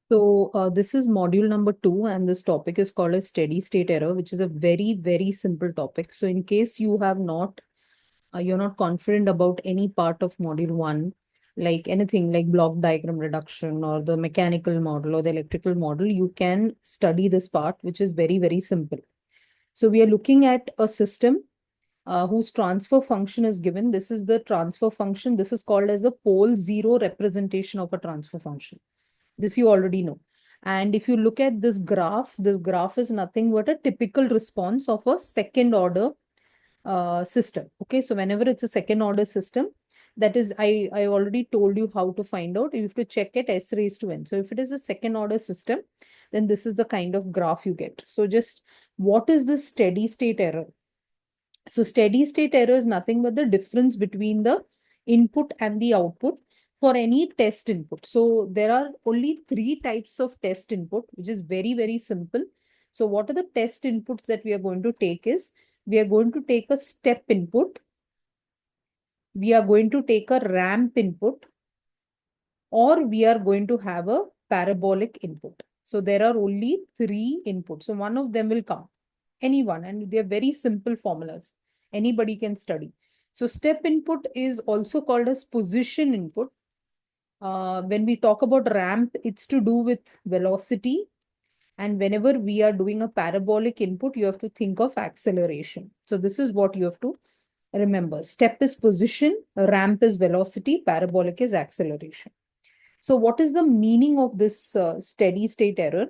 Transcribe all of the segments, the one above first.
This is module number 2, and this topic is called a steady state error, which is a very, very simple topic. So in case you have not, you're not confident about any part of module 1, like anything like block diagram reduction or the mechanical model or the electrical model, you can study this part, which is very, very simple. So we are looking at a system whose transfer function is given. This is the transfer function. This is called as a pole zero representation of a transfer function. This you already know. And if you look at this graph is nothing but a typical response of a second order system. Okay, so whenever it's a second order system, that is, I already told you how to find out. You have to check at s raised to n. So if it is a second order system, then this is the kind of graph you get. So just what is the steady state error? So steady state error is nothing but the difference between the input and the output for any test input. So there are only 3 types of test input, which is very, very simple. So what are the test inputs that we are going to take is, we are going to take a step input, we are going to take a ramp input, or we are going to have a parabolic input. So there are only 3 inputs. So one of them will come, anyone, and they're very simple formulas. Anybody can study. So step input is also called as position input. When we talk about ramp, it's to do with velocity. And whenever we are doing a parabolic input, you have to think of acceleration. So this is what you have to remember. Step is position, ramp is velocity, parabolic is acceleration. So what is the meaning of this steady state error?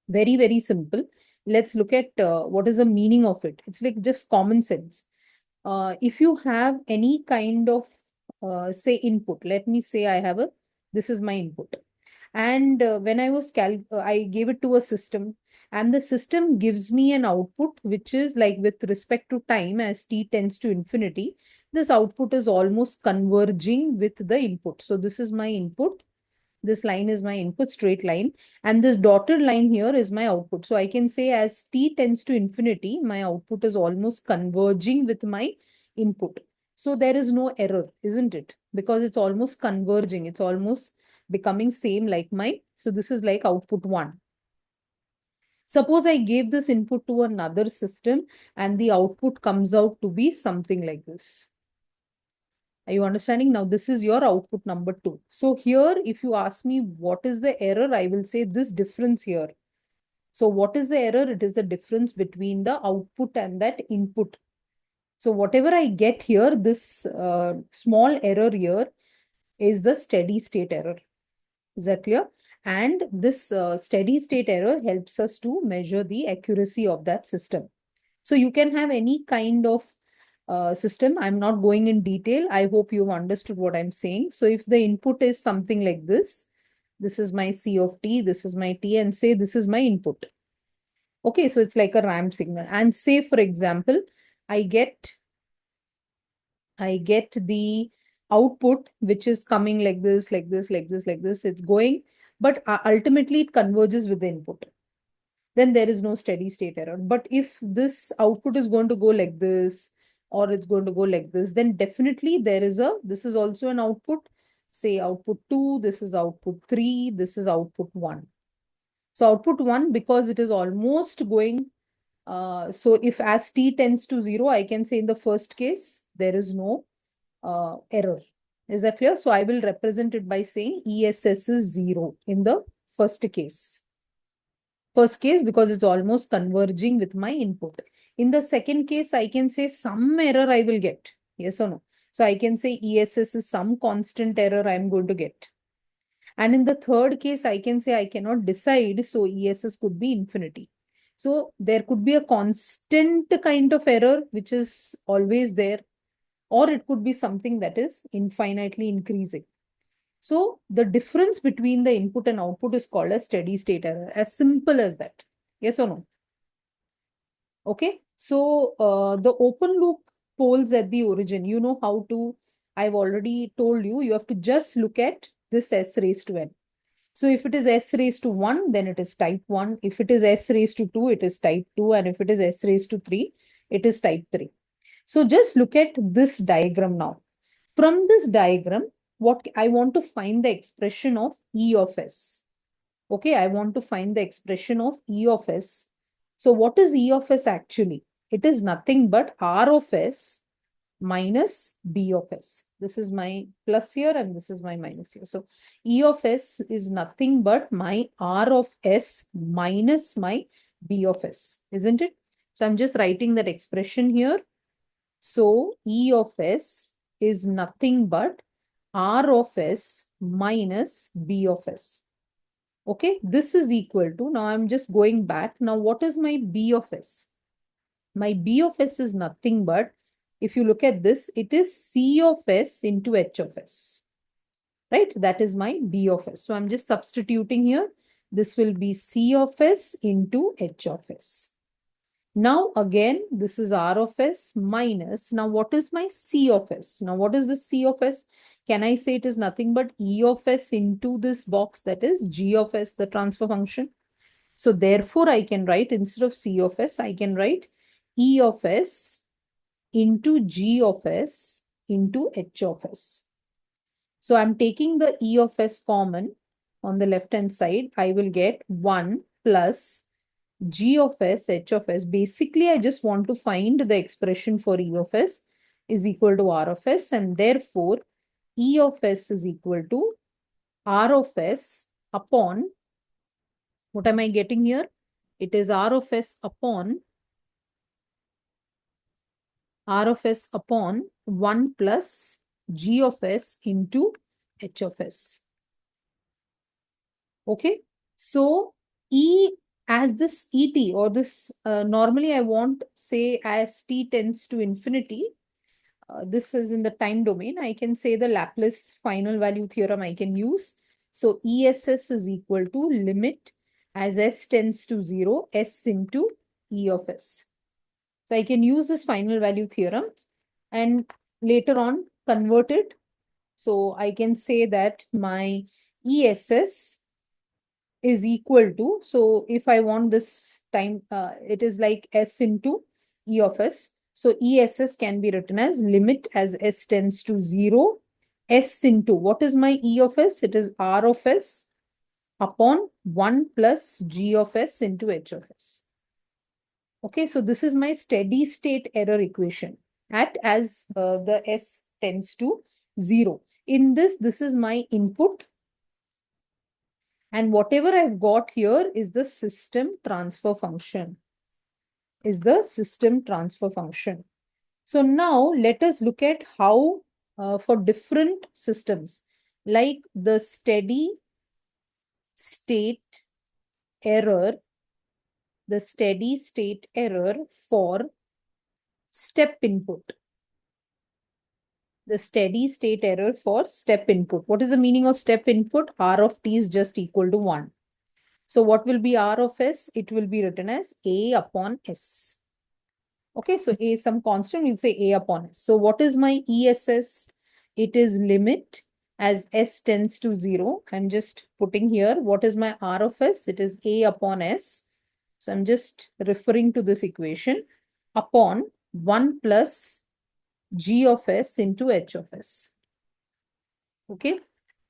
Very, very simple. Let's look at what is the meaning of it. It's like just common sense. If you have any kind of, say, input, let me say this is my input. And when I gave it to a system, and the system gives me an output, which is like with respect to time, as t tends to infinity, this output is almost converging with the input. So this is my input. This line is my input, straight line, and this dotted line here is my output. So I can say as t tends to infinity, my output is almost converging with my input. So there is no error, isn't it? Because it's almost converging. It's almost becoming same like so this is like output 1. Suppose I gave this input to another system and the output comes out to be something like this. Are you understanding? Now, this is your output number 2. So here, if you ask me what is the error, I will say this difference here. So what is the error? It is the difference between the output and that input. So whatever I get here, this small error here is the steady state error. Is that clear? And this steady state error helps us to measure the accuracy of that system. So you can have any kind of system. I'm not going in detail. I hope you've understood what I'm saying. So if the input is something like this is my C of t, this is my t, and say this is my input. Okay, so it's like a ramp signal. And say, for example, I get the output, which is coming like this, like this, like this, like this. It's going, but ultimately it converges with the input. Then there is no steady state error. But if this output is going to go like this, or it's going to go like this, then definitely this is also an output, say output 2, this is output 3, this is output 1. So output 1, because it is almost going, so if as t tends to 0, I can say in the first case, there is no error. Is that clear? So I will represent it by saying ESS is 0 in the first case. First case, because it's almost converging with my input. In the second case, I can say some error I will get. Yes or no? So I can say ESS is some constant error I'm going to get. And in the third case, I can say I cannot decide. So ESS could be infinity. So there could be a constant kind of error, which is always there, or it could be something that is infinitely increasing. So the difference between the input and output is called a steady state error. As simple as that. Yes or no? Okay. So the open loop poles at the origin, you know how to, I've already told you, you have to just look at this s raised to n. So if it is s raised to 1, then it is type 1. If it is s raised to 2, it is type 2. And if it is s raised to 3, it is type 3. So just look at this diagram now. From this diagram, what I want to find the expression of E of S. Okay, I want to find the expression of E of S. So what is E of S actually? It is nothing but R of S minus B of S. This is my plus here and this is my minus here. So E of S is nothing but my R of S minus my B of S, isn't it? So I'm just writing that expression here. So E of S is nothing but R of S minus B of S. Okay, this is equal to, now I'm just going back. Now, what is my B of S? My B of S is nothing but, if you look at this, it is C of S into H of S, right? That is my B of S. So I'm just substituting here. This will be C of S into H of S. Now, again, this is R of S minus, now what is my C of S? Now, what is the C of S? Can I say it is nothing but E of S into this box, that is G of S, the transfer function? So therefore, I can write, instead of C of S, I can write E of S into G of S into H of S. So I'm taking the E of S common on the left-hand side. I will get 1 plus G of S, H of S. Basically, I just want to find the expression for E of S is equal to R of S, and therefore E of S is equal to R of S upon, what am I getting here? It is R of S upon 1 plus G of S into H of S. Okay. So E, as this ET or this, normally I want say as t tends to infinity, this is in the time domain, I can say the Laplace final value theorem I can use. So ESS is equal to limit as S tends to 0, S into E of S. So I can use this final value theorem and later on convert it. So I can say that my ESS is equal to, so if I want this time, it is like S into E of S. So ESS can be written as limit as S tends to 0, S into, what is my E of S? It is R of S upon 1 plus G of S into H of S. Okay, so this is my steady state error equation at as the S tends to 0. In this is my input. And whatever I've got here is the system transfer function. So now let us look at how for different systems, like the steady state error, for step input. The steady state error for step input. What is the meaning of step input? R of t is just equal to 1. So what will be R of S? It will be written as A upon S. Okay, so A is some constant, we'll say A upon S. So what is my ESS? It is limit as S tends to 0. I'm just putting here, what is my R of S? It is A upon S. So I'm just referring to this equation upon 1 plus G of S into H of S. Okay,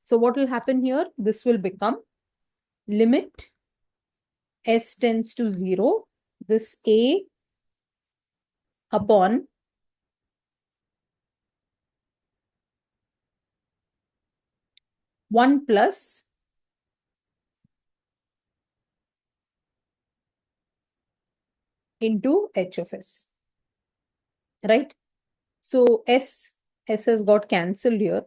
so what will happen here? This will become limit S tends to 0. This A upon 1 plus into H of S, right? So S has got cancelled here.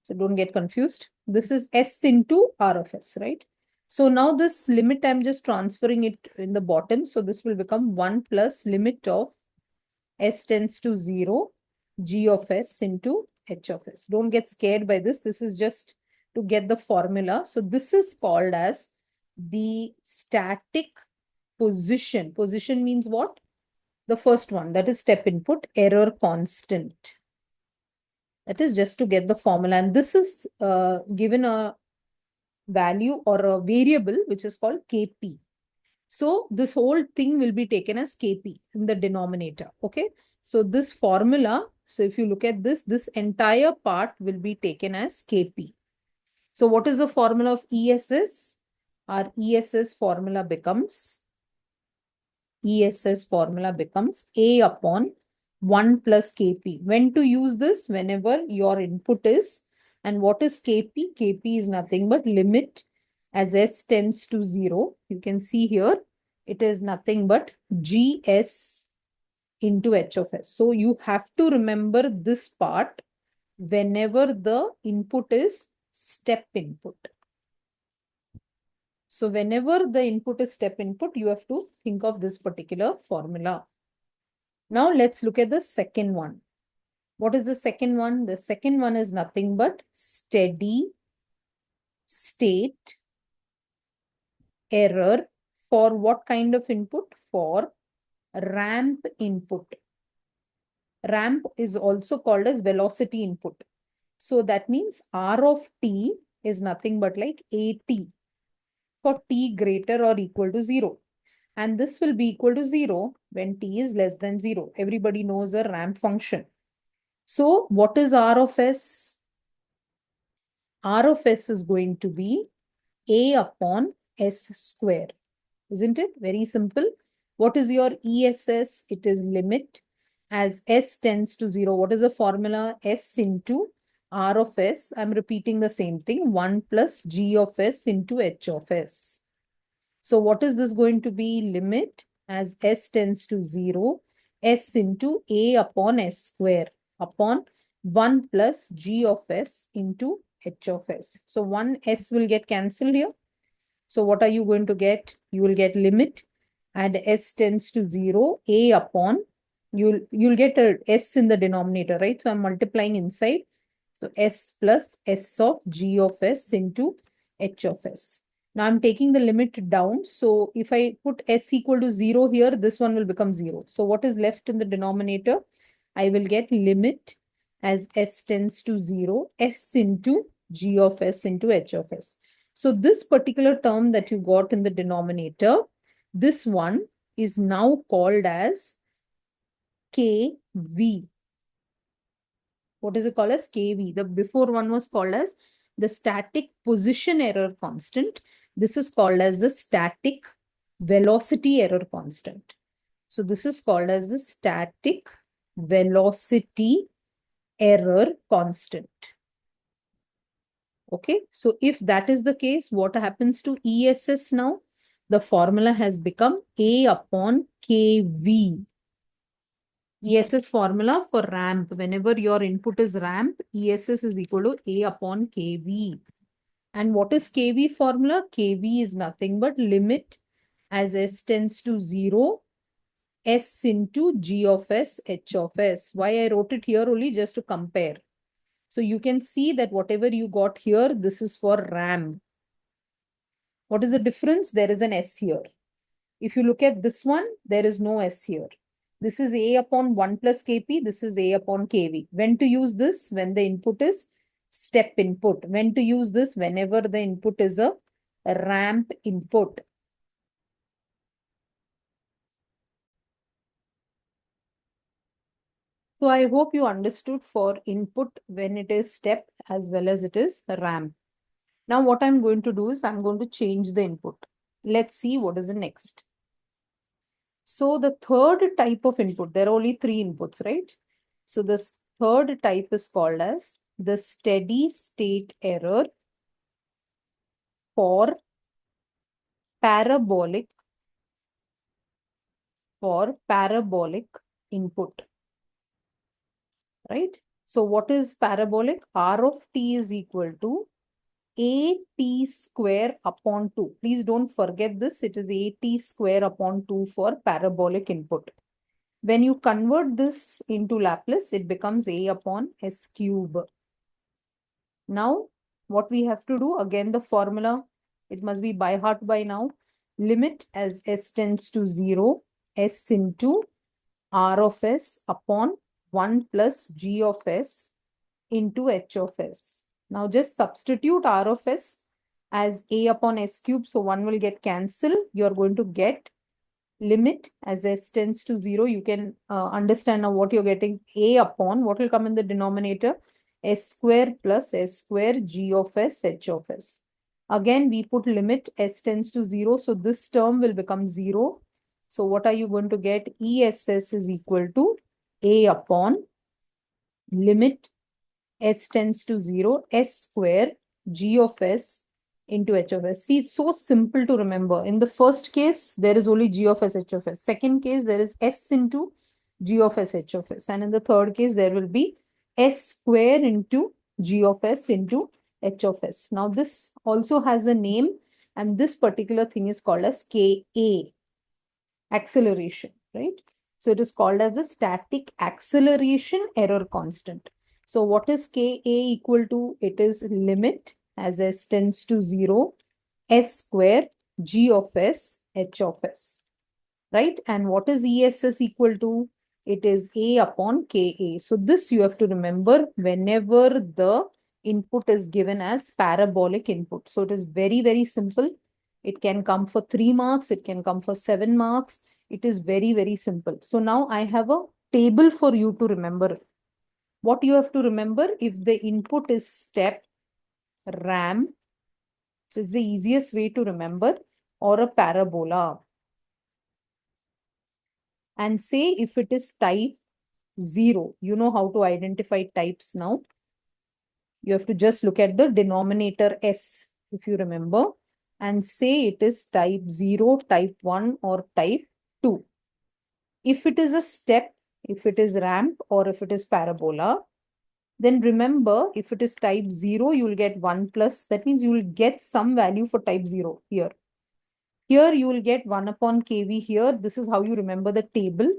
So don't get confused. This is S into R of S, right? So now this limit, I'm just transferring it in the bottom. So this will become 1 plus limit of S tends to 0, G of S into H of S. Don't get scared by this. This is just to get the formula. So this is called as the static position. Position means what? The first one, that is step input, error constant. That is just to get the formula. And this is given a value or a variable which is called Kp. So this whole thing will be taken as Kp in the denominator. Okay. So this formula, so if you look at this, this entire part will be taken as Kp. So what is the formula of ESS? our ESS formula becomes A upon 1 plus Kp. When to use this? Whenever your input is, and what is Kp? Kp is nothing but limit as S tends to 0. You can see here, it is nothing but Gs into H of S. So you have to remember this part whenever the input is step input. So whenever the input is step input, you have to think of this particular formula. Now let's look at the second one. What is the second one? The second one is nothing but steady state error for what kind of input? For ramp input. Ramp is also called as velocity input. So that means R of t is nothing but like AT for t greater or equal to 0. And this will be equal to 0 when t is less than 0. Everybody knows a ramp function. So what is R of S? R of S is going to be A upon S square. Isn't it? Very simple. What is your ESS? It is limit as S tends to 0. What is the formula? S into R of S. I'm repeating the same thing. 1 plus G of S into H of S. So what is this going to be? Limit as S tends to 0. S into A upon S square upon 1 plus G of S into H of S. So 1 S will get cancelled here. So what are you going to get? You will get limit and S tends to 0, A upon, you'll get a S in the denominator, right? So I'm multiplying inside. So S plus S of G of S into H of S. Now I'm taking the limit down. So if I put S equal to 0 here, this one will become 0. So what is left in the denominator? I will get limit as S tends to 0, S into G of S into H of S. So this particular term that you got in the denominator, this one is now called as KV. What is it called as? KV. The before one was called as the static position error constant. This is called as the static velocity error constant. So this is called as the static velocity error constant. Okay, so if that is the case, what happens to ESS now? The formula has become A upon KV. ESS formula for ramp. Whenever your input is ramp, ESS is equal to A upon KV. And what is KV formula? KV is nothing but limit as S tends to 0, S into G of S, H of S. Why I wrote it here only just to compare. So you can see that whatever you got here, this is for RAM. What is the difference? There is an S here. If you look at this one, there is no S here. This is A upon 1 plus Kp. This is A upon Kv. When to use this? When the input is step input. When to use this? Whenever the input is a ramp input. So I hope you understood for input when it is step as well as it is ramp. Now what I'm going to do is I'm going to change the input. Let's see what is the next. So the third type of input, there are only 3 inputs, right? So this third type is called as the steady state error for parabolic input, right? So what is parabolic? R of t is equal to AT square upon 2. Please don't forget this. It is AT square upon 2 for parabolic input. When you convert this into Laplace, it becomes A upon S cube. Now, what we have to do, again, the formula, it must be by heart by now. Limit as S tends to 0, S into R of S upon 1 plus G of S into H of S. Now just substitute R of S as A upon S cube. So 1 will get cancelled. You're going to get limit as S tends to 0. You can understand now what you're getting. A upon, what will come in the denominator? S square plus S square G of S, H of S. Again, we put limit s tends to 0. So this term will become 0. So what are you going to get? ESS is equal to A upon limit s tends to 0, s square g of s into h of s. See, it's so simple to remember. In the first case, there is only g of s, h of s. Second case, there is s into g of s, h of s. And in the third case, there will be s square into g of s into h of s. Now, this also has a name, and this particular thing is called as Ka, acceleration, right? So it is called as the static acceleration error constant. So what is Ka equal to? It is limit as s tends to 0, s square g of s, h of s, right? And what is ESS equal to? It is A upon Ka. So this you have to remember whenever the input is given as parabolic input. So it is very, very simple. It can come for 3 marks. It can come for 7 marks. It is very, very simple. So now I have a table for you to remember. What you have to remember, if the input is step, ramp, so it's the easiest way to remember, or a parabola. And say if it is type 0, you know how to identify types now. You have to just look at the denominator S, if you remember, and say it is type 0, type 1, or type 2. If it is a step, if it is ramp, or if it is parabola, then remember, if it is type 0, you will get 1 plus. That means you will get some value for type 0 here. Here you will get 1 upon kV here. This is how you remember the table.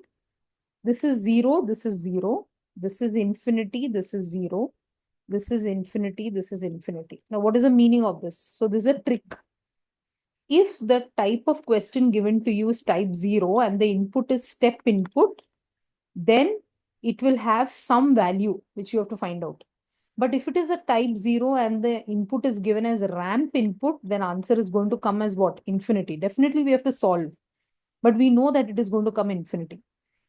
This is 0, this is 0. This is infinity, this is 0. This is infinity, this is infinity. Now, what is the meaning of this? So, this is a trick. If the type of question given to you is type 0 and the input is step input, then it will have some value which you have to find out. But if it is a type 0 and the input is given as ramp input, then answer is going to come as what? Infinity. Definitely we have to solve. But we know that it is going to come infinity.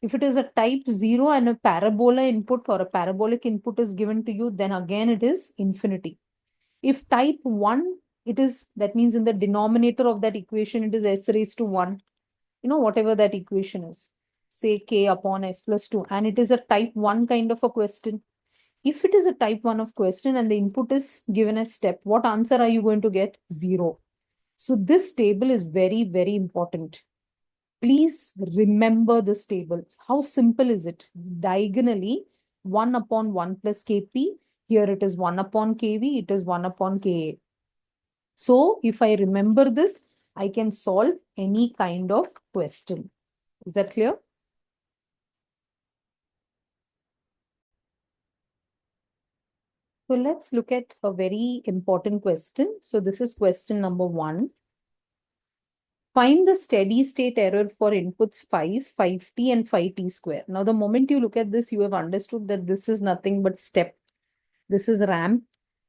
If it is a type 0 and a parabola input or a parabolic input is given to you, then again it is infinity. If type 1, it is, that means in the denominator of that equation, it is s raised to 1. You know, whatever that equation is. Say k upon s plus 2. And it is a type 1 kind of a question. If it is a type 1 of question and the input is given as step, what answer are you going to get? 0. So this table is very, very important. Please remember this table. How simple is it? Diagonally, 1 upon 1 plus Kp. Here it is 1 upon Kv. It is 1 upon Ka. So if I remember this, I can solve any kind of question. Is that clear? So let's look at a very important question. So this is question number 1. Find the steady state error for inputs 5, 5t and 5t square. Now, the moment you look at this, you have understood that this is nothing but step. This is ramp,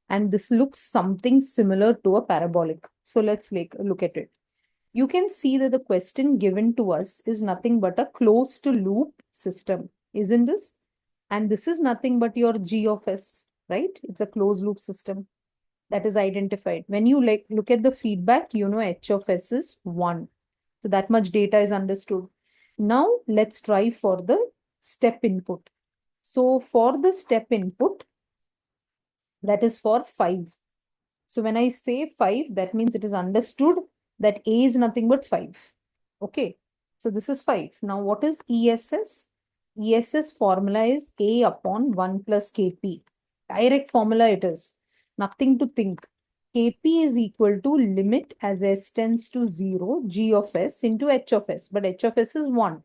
and this looks something similar to a parabolic. So let's look at it. You can see that the question given to us is nothing but a closed loop system, isn't this? And this is nothing but your G of S, right? It's a closed loop system that is identified. When you look at the feedback, you know H of S is 1. So that much data is understood. Now let's try for the step input. So for the step input, that is for 5. So when I say 5, that means it is understood that A is nothing but 5. Okay. So this is 5. Now what is ESS? ESS formula is A upon 1 plus Kp. Direct formula it is. Nothing to think. Kp is equal to limit as S tends to 0, G of S into H of S. But H of S is 1.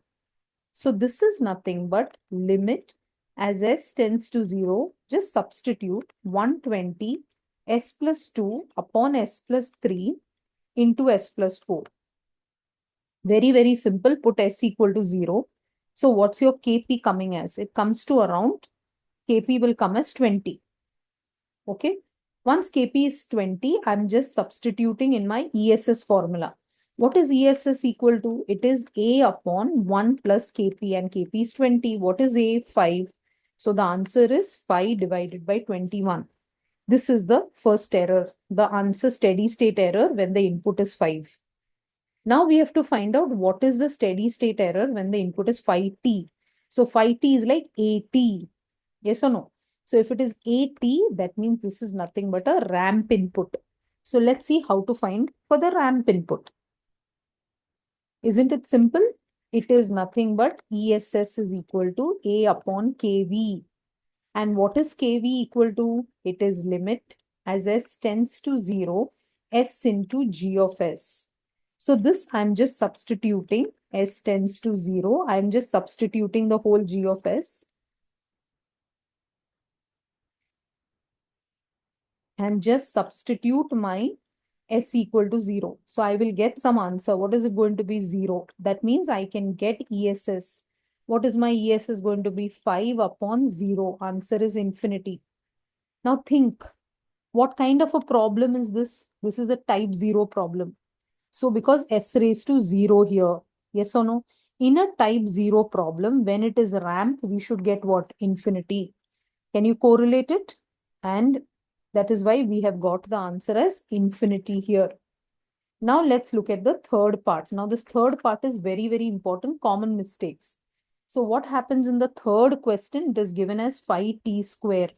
So this is nothing but limit as S tends to 0. Just substitute 120 S plus 2 upon S plus 3 into S plus 4. Very, very simple. Put S equal to 0. So what's your Kp coming as? It comes to around, Kp will come as 20. Okay. Once Kp is 20, I'm just substituting in my ESS formula. What is ESS equal to? It is A upon 1 plus Kp, and Kp is 20. What is A? 5. So the answer is 5 divided by 21. This is the first error, the answer steady state error when the input is 5. Now we have to find out what is the steady state error when the input is 5t. So 5t is like 80. Yes or no? So if it is 80, that means this is nothing but a ramp input. So let's see how to find for the ramp input. Isn't it simple? It is nothing but ESS is equal to A upon KV. And what is KV equal to? It is limit as S tends to 0, S into G of S. So this I'm just substituting S tends to 0. I'm just substituting the whole G of S. And just substitute my S equal to 0. So I will get some answer. What is it going to be? 0. That means I can get ESS. What is my ESS going to be? 5 upon 0. Answer is infinity. Now think, what kind of a problem is this? This is a type 0 problem. So because S raised to 0 here, yes or no? In a type 0 problem, when it is ramp, we should get what? Infinity. Can you correlate it? And that is why we have got the answer as infinity here. Now let's look at the third part. Now this third part is very, very important, common mistakes. So what happens in the third question? It is given as 5t square.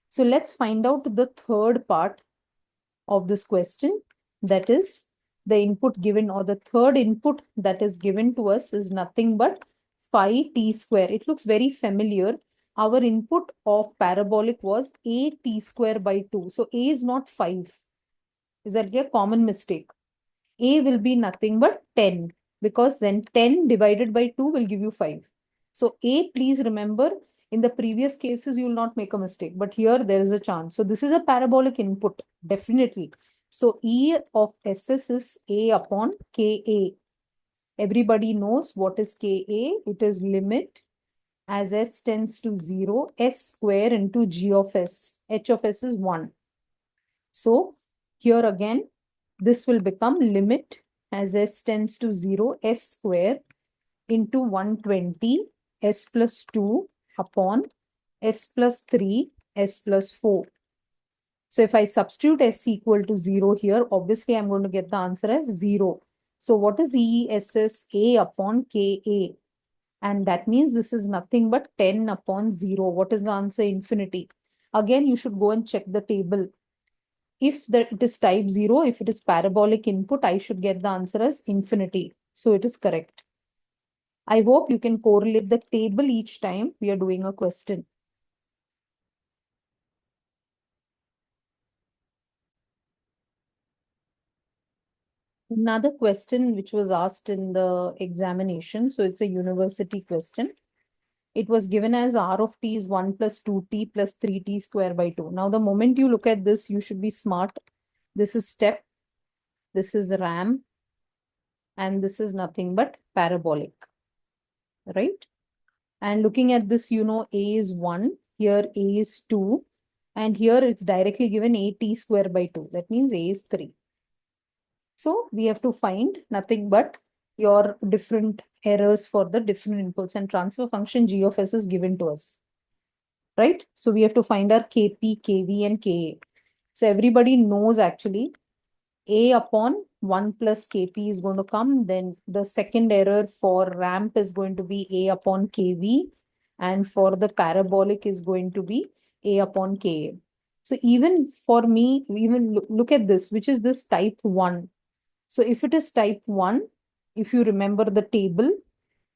So let's find out the third part of this question. That is the input given, or the third input that is given to us is nothing but 5t square. It looks very familiar. Our input of parabolic was a t square by 2. So a is not 5. Is that a common mistake? A will be nothing but 10, because then 10 divided by 2 will give you 5. So A, please remember, in the previous cases, you will not make a mistake, but here there is a chance. So this is a parabolic input, definitely. So E of SS is A upon KA. Everybody knows what is KA. It is limit as S tends to 0, S square into G of S. H of S is 1. So here again, this will become limit as S tends to 0, S square into 120, S plus 2 upon S plus 3, S plus 4. So if I substitute S equal to 0 here, obviously I'm going to get the answer as 0. So what is ESS? A upon KA? And that means this is nothing but 10 upon 0. What is the answer? Infinity. Again, you should go and check the table. If it is type 0, if it is parabolic input, I should get the answer as infinity. So it is correct. I hope you can correlate the table each time we are doing a question. Another question which was asked in the examination. So it's a university question. It was given as R of t is 1 plus 2t plus 3t square by 2. Now, the moment you look at this, you should be smart. This is step. This is ramp. And this is nothing but parabolic. Right? And looking at this, you know, A is 1. Here A is 2. And here it's directly given AT square by 2. That means A is 3. So we have to find nothing but your different errors for the different inputs, and transfer function G of S is given to us. Right? So we have to find our KP, KV, and KA. So everybody knows actually A upon 1 plus KP is going to come. Then the second error for ramp is going to be A upon KV. And for the parabolic is going to be A upon KA. So even for me, even look at this, which is this type 1. So if it is type 1, if you remember the table,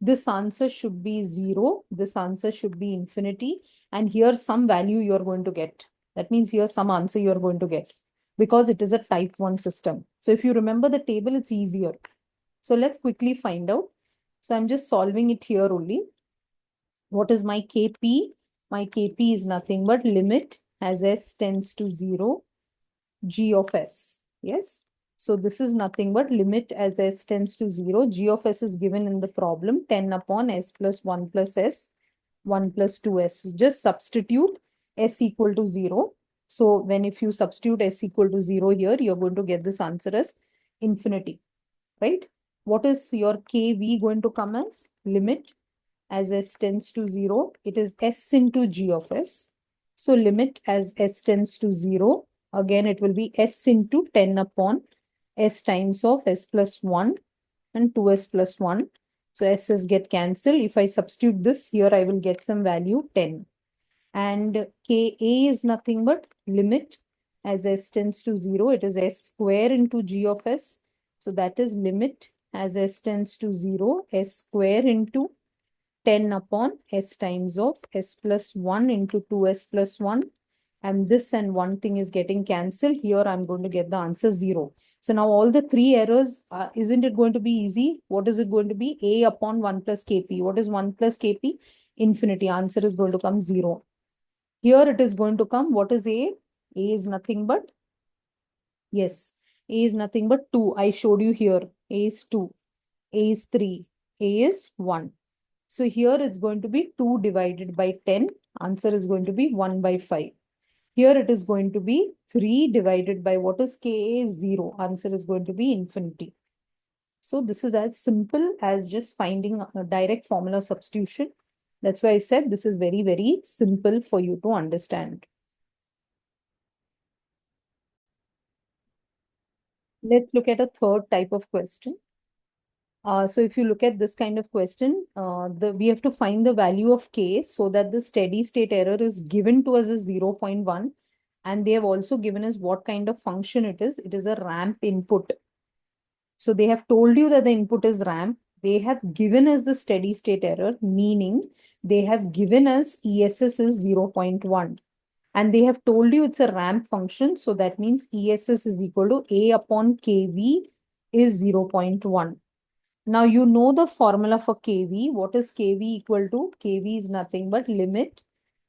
this answer should be 0. This answer should be infinity. And here some value you are going to get. That means here some answer you are going to get, because it is a type 1 system. So if you remember the table, it's easier. So let's quickly find out. So I'm just solving it here only. What is my KP? My KP is nothing but limit as S tends to 0, G of S. Yes. So this is nothing but limit as S tends to 0. G of S is given in the problem, 10 upon S plus 1 plus S, 1 plus 2S. Just substitute S equal to 0. So when if you substitute S equal to 0 here, you're going to get this answer as infinity, right? What is your KV going to come as? Limit as S tends to 0. It is S into G of S. So limit as s tends to 0. Again, it will be s into 10 upon s times of s plus 1 and 2s plus 1. So s's get cancelled. If I substitute this here, I will get some value 10. And Ka is nothing but limit as s tends to 0. It is s square into g of s. So that is limit as s tends to 0, s square into 10 upon s times of s plus 1 into 2s plus 1. And this and one thing is getting cancelled. Here I'm going to get the answer 0. So now all the three errors, isn't it going to be easy? What is it going to be? A upon 1 plus kp. What is 1 plus kp? Infinity. Answer is going to come 0. Here it is going to come. What is A? A is nothing but, yes, A is nothing but 2. I showed you here. A is 2. A is 3. A is 1. So here it's going to be 2 divided by 10. Answer is going to be 1 by 5. Here it is going to be 3 divided by what is Ka? 0. Answer is going to be infinity. So this is as simple as just finding a direct formula substitution. That's why I said this is very, very simple for you to understand. Let's look at a third type of question. So if you look at this kind of question, we have to find the value of K so that the steady state error is given to us as 0.1. And they have also given us what kind of function it is. It is a ramp input. So they have told you that the input is ramp. They have given us the steady state error, meaning they have given us ESS is 0.1. And they have told you it's a ramp function. So that means ESS is equal to A upon KV is 0.1. Now you know the formula for KV. What is KV equal to? KV is nothing but limit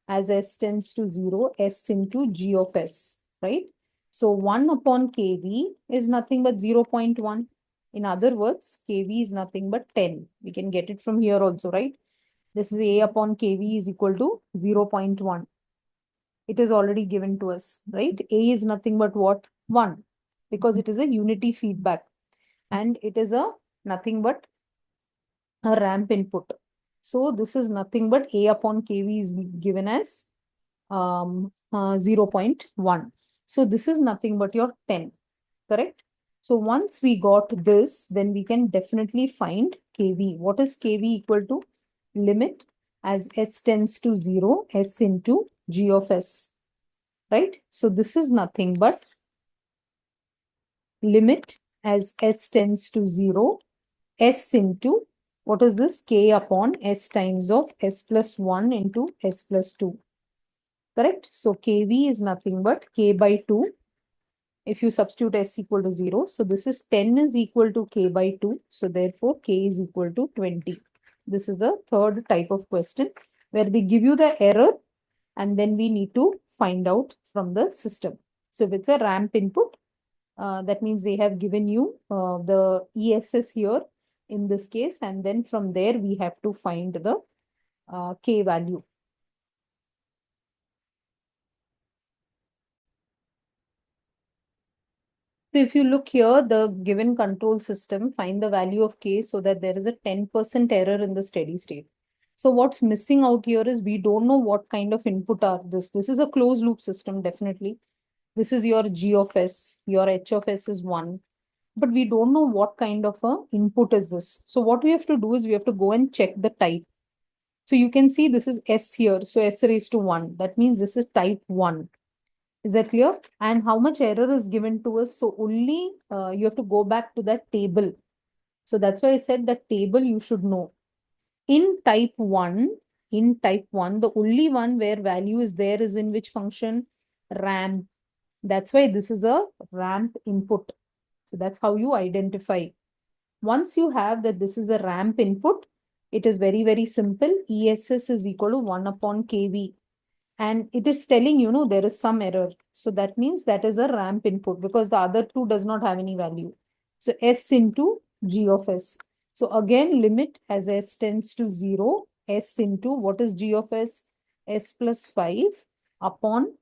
as s tends to 0, s into g of s, right? So 1 upon KV is nothing but 0.1. In other words, KV is nothing but 10. We can get it from here also, right? This is A upon KV is equal to 0.1. It is already given to us, right? A is nothing but what? 1, because it is a unity feedback and it is a nothing but a ramp input. So this is nothing but A upon KV is given as 0.1. So this is nothing but your 10, correct? So once we got this, then we can definitely find KV. What is KV equal to? Limit as s tends to 0, s into g of s, right? So this is nothing but limit as s tends to 0, s into, what is this? K upon s times of s plus 1 into s plus 2. Correct? So KV is nothing but K by 2. If you substitute S equal to 0. So this is 10 is equal to K by 2. So therefore K is equal to 20. This is the third type of question where they give you the error and then we need to find out from the system. So if it's a ramp input, that means they have given you the ESS here in this case, and then from there we have to find the K value. So if you look here, the given control system, find the value of K so that there is a 10% error in the steady state. So what's missing out here is we don't know what kind of input are this. This is a closed loop system, definitely. This is your G of S, your H of S is 1. But we don't know what kind of a input is this. So what we have to do is we have to go and check the type. So you can see this is S here. So S raised to 1. That means this is type 1. Is that clear? And how much error is given to us? So only you have to go back to that table. So that's why I said that table you should know. In type 1, the only one where value is there is in which function? Ramp. That's why this is a ramp input. So that's how you identify. Once you have that this is a ramp input, it is very, very simple. ESS is equal to 1 upon KV. And it is telling, there is some error. So that means that is a ramp input because the other two does not have any value. So S into G of S. So again, limit as S tends to 0, S into what is G of S? S plus 5 upon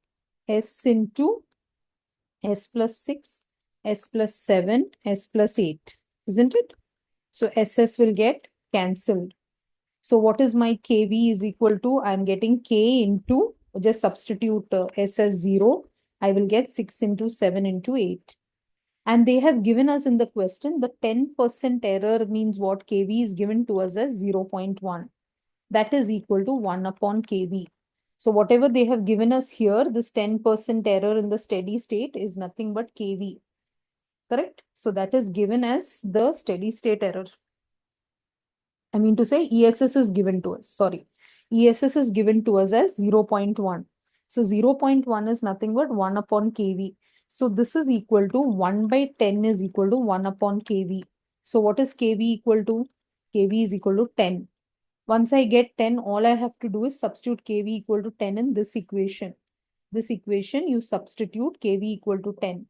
S into S plus 6, S plus 7, S plus 8, isn't it? So SS will get cancelled. So what is my KV is equal to? I'm getting K into just substitute S as 0, I will get 6 into 7 into 8. And they have given us in the question, the 10% error means what? KV is given to us as 0.1. That is equal to 1 upon KV. So whatever they have given us here, this 10% error in the steady state is nothing but KV. Correct? So that is given as the steady state error. I mean to say ESS is given to us. Sorry. ESS is given to us as 0.1. So 0.1 is nothing but 1 upon KV. So this is equal to 1 by 10 is equal to 1 upon KV. So what is KV equal to? KV is equal to 10. Once I get 10, all I have to do is substitute KV equal to 10 in this equation. This equation, you substitute KV equal to 10.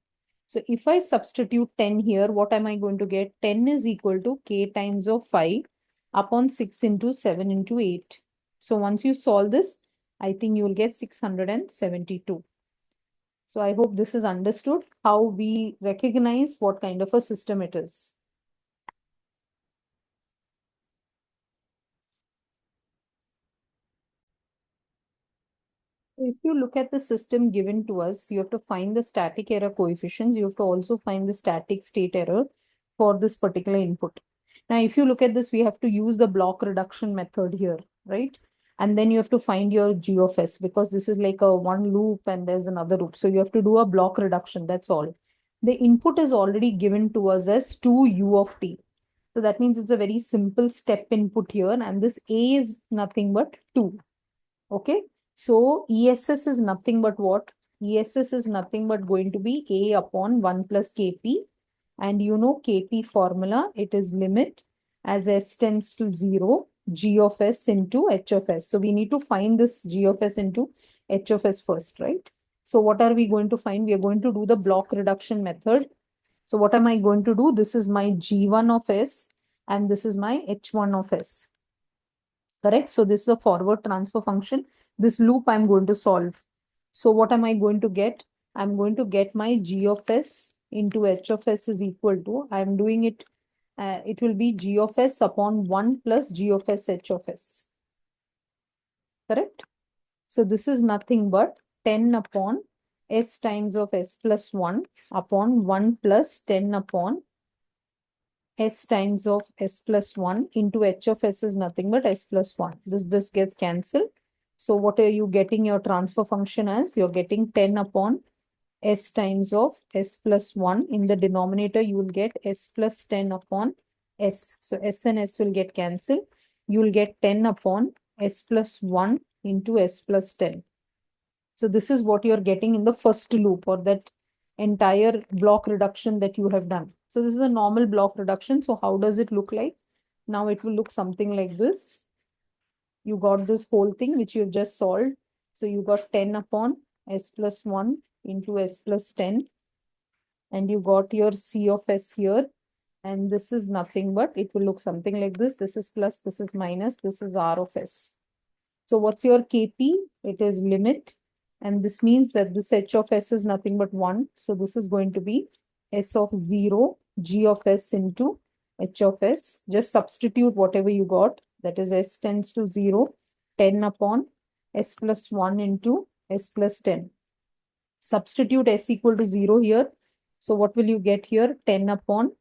So if I substitute 10 here, what am I going to get? 10 is equal to K times of 5 upon 6 into 7 into 8. So once you solve this, I think you will get 672. So I hope this is understood how we recognize what kind of a system it is. If you look at the system given to us, you have to find the static error coefficients. You have to also find the static state error for this particular input. Now, if you look at this, we have to use the block reduction method here, right? And then you have to find your G of S because this is like a one loop and there's another loop. So you have to do a block reduction. That's all. The input is already given to us as 2 U of t. So that means it's a very simple step input here. And this A is nothing but 2. Okay. So ESS is nothing but what? ESS is nothing but going to be A upon 1 plus Kp. And you know Kp formula, it is limit as S tends to 0, G of S into H of S. So we need to find this G of S into H of S first, right? So what are we going to find? We are going to do the block reduction method. So what am I going to do? This is my G1 of S and this is my H1 of S. Correct? So this is a forward transfer function. This loop I'm going to solve. So what am I going to get? I'm going to get my G of S into H of S is equal to, I'm doing it, it will be G of S upon 1 plus G of S H of S. Correct? So this is nothing but 10 upon S times of S plus 1 upon 1 plus 10 upon S times of S plus 1 into H of S is nothing but S plus 1. This gets cancelled. So what are you getting your transfer function as? You're getting 10 upon S times of S plus 1. In the denominator, you will get S plus 10 upon S. So S and S will get cancelled. You will get 10 upon S plus 1 into S plus 10. So this is what you're getting in the first loop or that entire block reduction that you have done. So this is a normal block reduction. So how does it look like? Now it will look something like this. You got this whole thing which you have just solved. So you got 10 upon S plus 1 into S plus 10. And you got your C of S here. And this is nothing but it will look something like this. This is plus, this is minus, this is R of S. So what's your Kp? It is limit. And this means that this H of S is nothing but 1. So this is going to be S of 0, G of S into H of S. Just substitute whatever you got. That is S tends to 0, 10 upon S plus 1 into S plus 10. Substitute S equal to 0 here. So what will you get here? 10 upon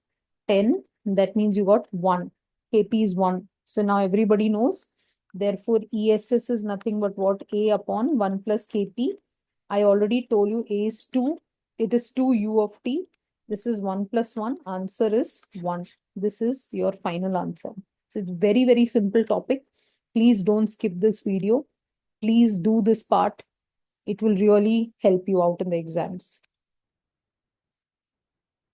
10. That means you got 1. Kp is 1. So now everybody knows. Therefore, ESS is nothing but what? A upon 1 plus Kp. I already told you A is 2. It is 2 U of t. This is 1 plus 1. Answer is 1. This is your final answer. So it's very, very simple topic. Please don't skip this video. Please do this part. It will really help you out in the exams.